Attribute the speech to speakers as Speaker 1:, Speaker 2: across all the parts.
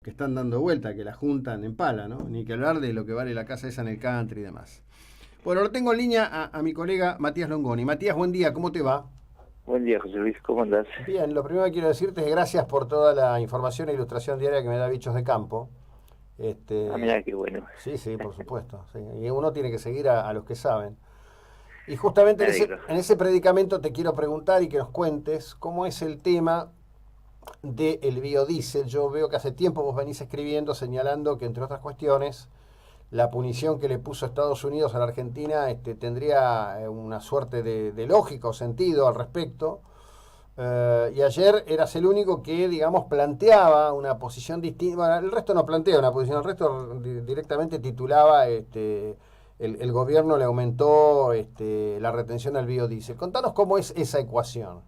Speaker 1: que están dando vuelta, que la juntan en pala, ¿no? Ni que hablar de lo que vale la casa esa en el country y demás. Bueno, lo tengo en línea a mi colega Matías Longoni. Matías, buen día, ¿cómo te va?
Speaker 2: Buen día, José Luis, ¿cómo andás?
Speaker 1: Bien, lo primero que quiero decirte es gracias por toda la información e ilustración diaria que me da Bichos de Campo.
Speaker 2: Ah,
Speaker 1: Este,
Speaker 2: mirá, qué bueno.
Speaker 1: sí, sí, por supuesto. Sí. Y uno tiene que seguir a los que saben. Y justamente
Speaker 2: Me alegro.
Speaker 1: en ese predicamento te quiero preguntar y que nos cuentes cómo es el tema del biodiesel. Yo veo que hace tiempo vos venís escribiendo señalando que, entre otras cuestiones, la punición que le puso Estados Unidos a la Argentina tendría una suerte de lógica o sentido al respecto. Y ayer eras el único que, digamos, planteaba una posición distinta. Bueno, el resto no plantea una posición, el resto directamente titulaba el gobierno le aumentó la retención al biodiesel. Contanos cómo es esa ecuación.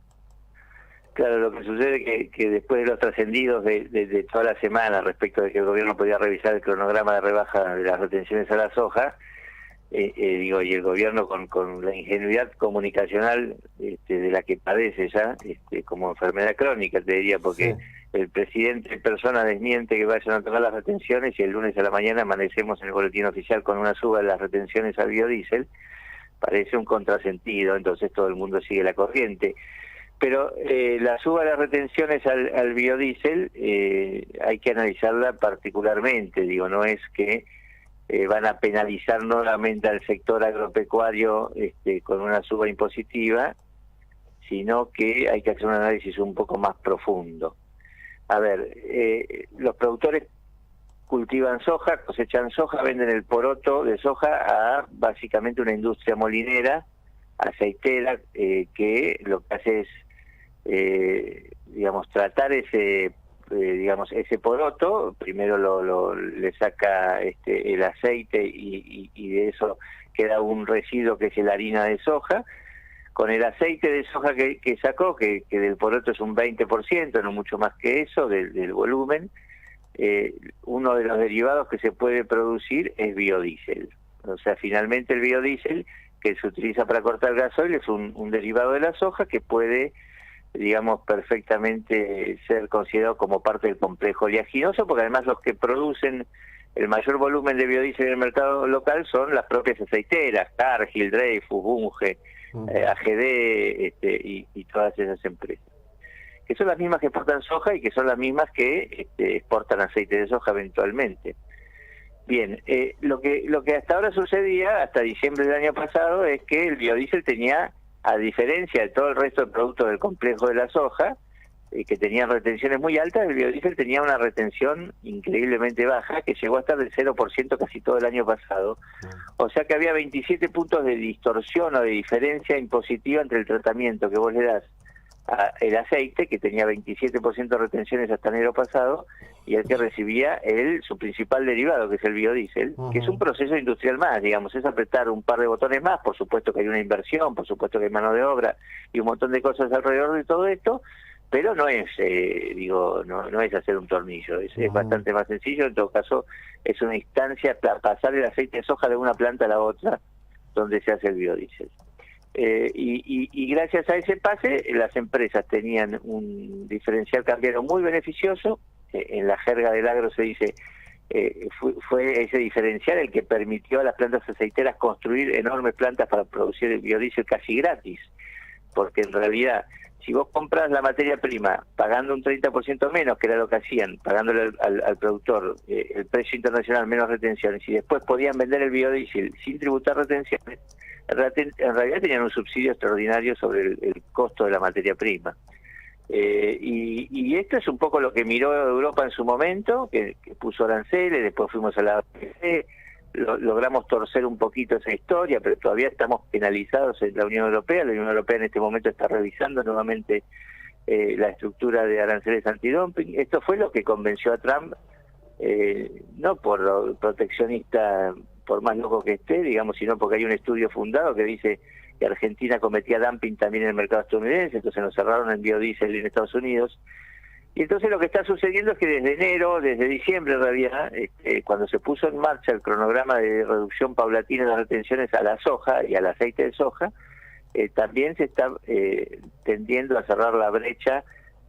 Speaker 2: Claro, lo que sucede es que después de los trascendidos de toda la semana respecto de que el gobierno podía revisar el cronograma de rebaja de las retenciones a la soja, y el gobierno con la ingenuidad comunicacional de la que padece ya, como enfermedad crónica, te diría,
Speaker 1: Sí.
Speaker 2: porque el presidente en persona desmiente que vayan a tomar las retenciones y el lunes a la mañana amanecemos en el boletín oficial con una suba de las retenciones al biodiesel. Parece un contrasentido, entonces todo el mundo sigue la corriente. Pero la suba de las retenciones al biodiesel hay que analizarla particularmente, digo, no es que van a penalizar nuevamente al sector agropecuario con una suba impositiva, sino que hay que hacer un análisis un poco más profundo. A ver, los productores cultivan soja, cosechan soja, venden el poroto de soja a básicamente una industria molinera, aceitera, que lo que hace es tratar ese poroto. Primero le saca el aceite y de eso queda un residuo que es la harina de soja. Con el aceite de soja que sacó, que del poroto es un 20%, no mucho más que eso, del volumen, uno de los derivados que se puede producir es biodiesel. O sea, finalmente el biodiesel que se utiliza para cortar gasoil es un derivado de la soja que puede, digamos, perfectamente ser considerado como parte del complejo oleaginoso, porque además los que producen el mayor volumen de biodiesel en el mercado local son las propias aceiteras, Cargill, Dreyfus, Bunge, AGD, y todas esas empresas, que son las mismas que exportan soja y que son las mismas que exportan aceite de soja eventualmente. Bien, lo que hasta ahora sucedía, hasta diciembre del año pasado, es que el biodiesel tenía, a diferencia de todo el resto de productos del complejo de la soja, que tenían retenciones muy altas, el biodiesel tenía una retención increíblemente baja, que llegó a estar del 0% casi todo el año pasado. O sea que había 27 puntos de distorsión o de diferencia impositiva entre el tratamiento que vos le das el aceite, que tenía 27% de retenciones hasta enero pasado, y el que recibía su principal derivado, que es el biodiesel, que es un proceso industrial más, digamos, es apretar un par de botones más. Por supuesto que hay una inversión, por supuesto que hay mano de obra y un montón de cosas alrededor de todo esto, pero no es, no es hacer un tornillo, es bastante más sencillo. En todo caso, es una instancia para pasar el aceite de soja de una planta a la otra, donde se hace el biodiesel. Y gracias a ese pase, las empresas tenían un diferencial cambiario muy beneficioso. En la jerga del agro se dice, fue ese diferencial el que permitió a las plantas aceiteras construir enormes plantas para producir el biodiesel casi gratis, porque en realidad, si vos compras la materia prima pagando un 30% menos, que era lo que hacían, pagándole al productor el precio internacional menos retenciones, y después podían vender el biodiesel sin tributar retenciones, en realidad tenían un subsidio extraordinario sobre el costo de la materia prima. Y esto es un poco lo que miró Europa en su momento, que puso aranceles. Después fuimos a la OMC, logramos torcer un poquito esa historia, pero todavía estamos penalizados en la Unión Europea. La Unión Europea en este momento está revisando nuevamente la estructura de aranceles antidumping. Esto fue lo que convenció a Trump, no por lo proteccionista, por más loco que esté, digamos, sino porque hay un estudio fundado que dice que Argentina cometía dumping también en el mercado estadounidense, entonces nos cerraron el biodiesel en Estados Unidos. Y entonces lo que está sucediendo es que desde enero, desde diciembre en realidad, cuando se puso en marcha el cronograma de reducción paulatina de las retenciones a la soja y al aceite de soja, también se está tendiendo a cerrar la brecha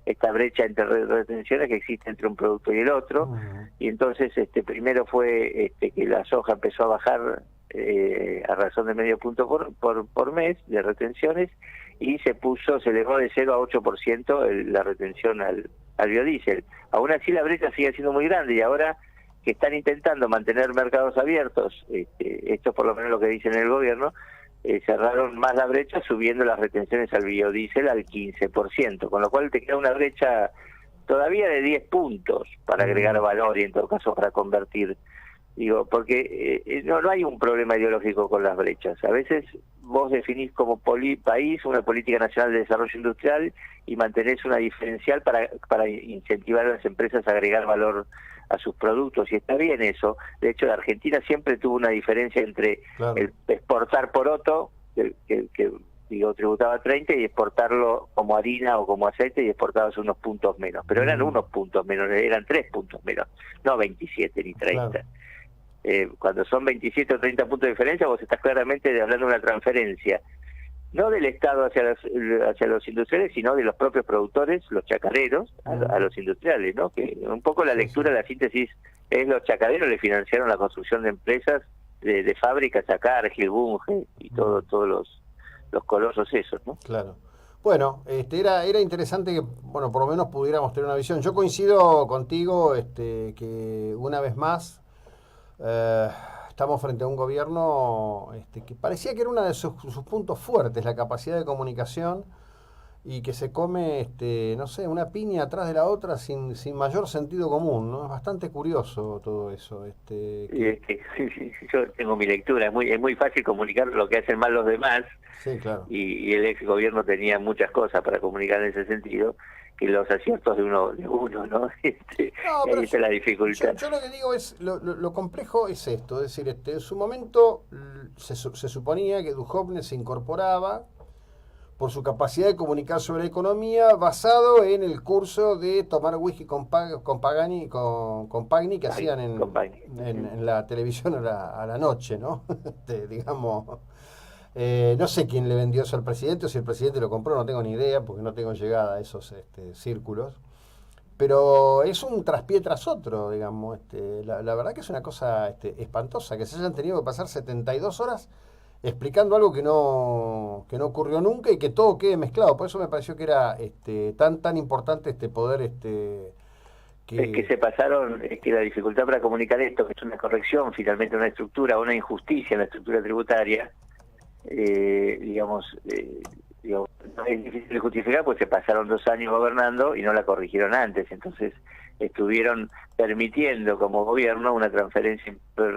Speaker 2: esta brecha entre retenciones que existe entre un producto y el otro. Y entonces primero fue que la soja empezó a bajar a razón de medio punto por mes de retenciones, y se elevó de 0 a 8% la retención al biodiesel. Aún así la brecha sigue siendo muy grande, y ahora que están intentando mantener mercados abiertos, esto es por lo menos lo que dicen en el gobierno, cerraron más la brecha subiendo las retenciones al biodiesel al 15%, con lo cual te queda una brecha todavía de 10 puntos para agregar valor y en todo caso para convertir. Digo, porque no hay un problema ideológico con las brechas. A veces vos definís como país una política nacional de desarrollo industrial y mantenés una diferencial para incentivar a las empresas a agregar valor a sus productos, y está bien eso. De hecho, la Argentina siempre tuvo una diferencia entre el exportar poroto, que tributaba 30, y exportarlo como harina o como aceite, y exportabas unos puntos menos. Pero eran unos puntos menos, eran 3 puntos menos, no 27 ni 30. Claro. Cuando son 27 o 30 puntos de diferencia, vos estás claramente hablando de una transferencia, no del Estado hacia los industriales, sino de los propios productores, los chacareros, a los industriales, ¿no? Que un poco la lectura, la síntesis es: los chacareros le financiaron la construcción de empresas, de fábricas acá, Argil, Bunge y todos los colosos esos, ¿no?
Speaker 1: Claro. Bueno, era interesante que, bueno, por lo menos pudiéramos tener una visión. Yo coincido contigo, que una vez más estamos frente a un gobierno que parecía que era uno de sus puntos fuertes, la capacidad de comunicación, y que se come, no sé, una piña atrás de la otra sin mayor sentido común, ¿no? Es bastante curioso todo eso.
Speaker 2: Yo tengo mi lectura, es muy fácil comunicar lo que hacen mal los demás.
Speaker 1: Sí, claro.
Speaker 2: Y el ex gobierno tenía muchas cosas para comunicar en ese sentido, que los aciertos de uno, ¿no?
Speaker 1: No,
Speaker 2: Ahí está la dificultad.
Speaker 1: Yo lo que digo es, lo complejo es esto, es decir, en su momento se suponía que Duhovne se incorporaba por su capacidad de comunicar sobre la economía, basado en el curso de tomar whisky con Pagni que hacían en la televisión a la noche, ¿no? Digamos, no sé quién le vendió eso al presidente, o si el presidente lo compró, no tengo ni idea, porque no tengo llegada a esos círculos. Pero es un traspié tras otro, digamos. La verdad que es una cosa espantosa, que se hayan tenido que pasar 72 horas explicando algo que no ocurrió nunca, y que todo quede mezclado. Por eso me pareció que era tan importante poder
Speaker 2: Es que se pasaron, es que la dificultad para comunicar esto, que es una corrección, finalmente una estructura, una injusticia en la estructura tributaria, digamos, no es difícil de justificar, pues se pasaron 2 años gobernando y no la corrigieron antes. Entonces estuvieron permitiendo como gobierno una transferencia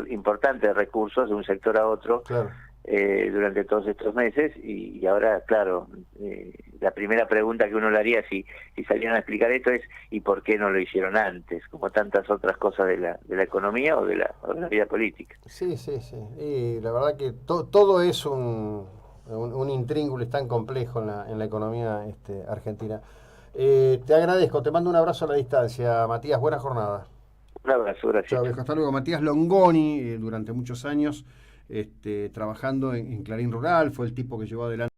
Speaker 2: importante de recursos de un sector a otro. Claro. Durante todos estos meses, y ahora, claro, la primera pregunta que uno le haría si salieran a explicar esto es: ¿y por qué no lo hicieron antes? Como tantas otras cosas de la economía o de la vida política.
Speaker 1: Sí. Y la verdad que todo es un intríngulis tan complejo en la economía argentina. Te agradezco, te mando un abrazo a la distancia, Matías, buena jornada.
Speaker 2: Un abrazo, gracias.
Speaker 1: Chao, viejo, hasta luego. Matías Longoni, durante muchos años trabajando en Clarín Rural, fue el tipo que llevó adelante